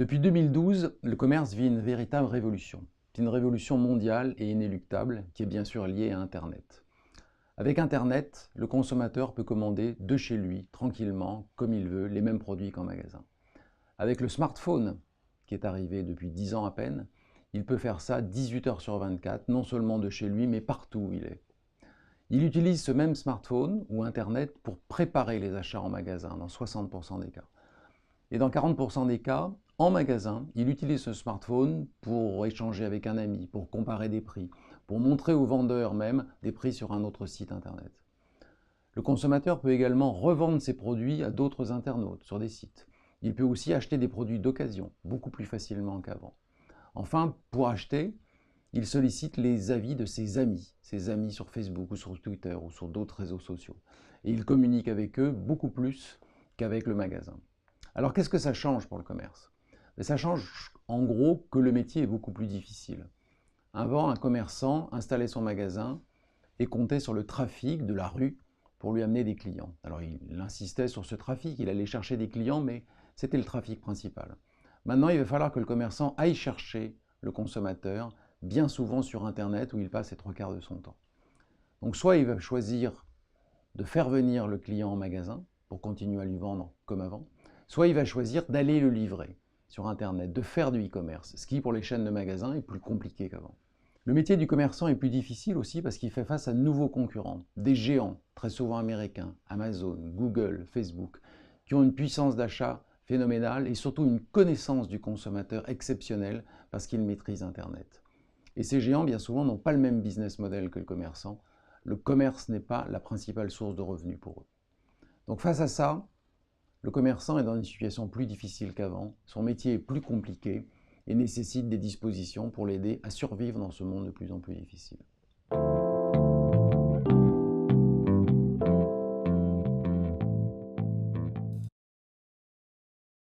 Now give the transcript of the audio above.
Depuis 2012, le commerce vit une véritable révolution. C'est une révolution mondiale et inéluctable qui est bien sûr liée à Internet. Avec Internet, le consommateur peut commander de chez lui, tranquillement, comme il veut, les mêmes produits qu'en magasin. Avec le smartphone, qui est arrivé depuis 10 ans à peine, il peut faire ça 18 heures sur 24, non seulement de chez lui, mais partout où il est. Il utilise ce même smartphone ou Internet pour préparer les achats en magasin, dans 60% des cas. Et dans 40% des cas, en magasin, il utilise ce smartphone pour échanger avec un ami, pour comparer des prix, pour montrer au vendeur même des prix sur un autre site internet. Le consommateur peut également revendre ses produits à d'autres internautes sur des sites. Il peut aussi acheter des produits d'occasion, beaucoup plus facilement qu'avant. Enfin, pour acheter, il sollicite les avis de ses amis sur Facebook ou sur Twitter ou sur d'autres réseaux sociaux. Et il communique avec eux beaucoup plus qu'avec le magasin. Alors qu'est-ce que ça change pour le commerce? Ça change en gros que le métier est beaucoup plus difficile. Avant, un commerçant installait son magasin et comptait sur le trafic de la rue pour lui amener des clients. Alors il insistait sur ce trafic, il allait chercher des clients, mais c'était le trafic principal. Maintenant, il va falloir que le commerçant aille chercher le consommateur, bien souvent sur Internet où il passe les 3/4 de son temps. Donc soit il va choisir de faire venir le client en magasin pour continuer à lui vendre comme avant, soit il va choisir d'aller le livrer sur Internet, de faire du e-commerce, ce qui pour les chaînes de magasins est plus compliqué qu'avant. Le métier du commerçant est plus difficile aussi parce qu'il fait face à de nouveaux concurrents, des géants, très souvent américains, Amazon, Google, Facebook, qui ont une puissance d'achat phénoménale et surtout une connaissance du consommateur exceptionnelle parce qu'ils maîtrisent Internet. Et ces géants, bien souvent, n'ont pas le même business model que le commerçant. Le commerce n'est pas la principale source de revenus pour eux. Donc face à ça, le commerçant est dans une situation plus difficile qu'avant, son métier est plus compliqué et nécessite des dispositions pour l'aider à survivre dans ce monde de plus en plus difficile.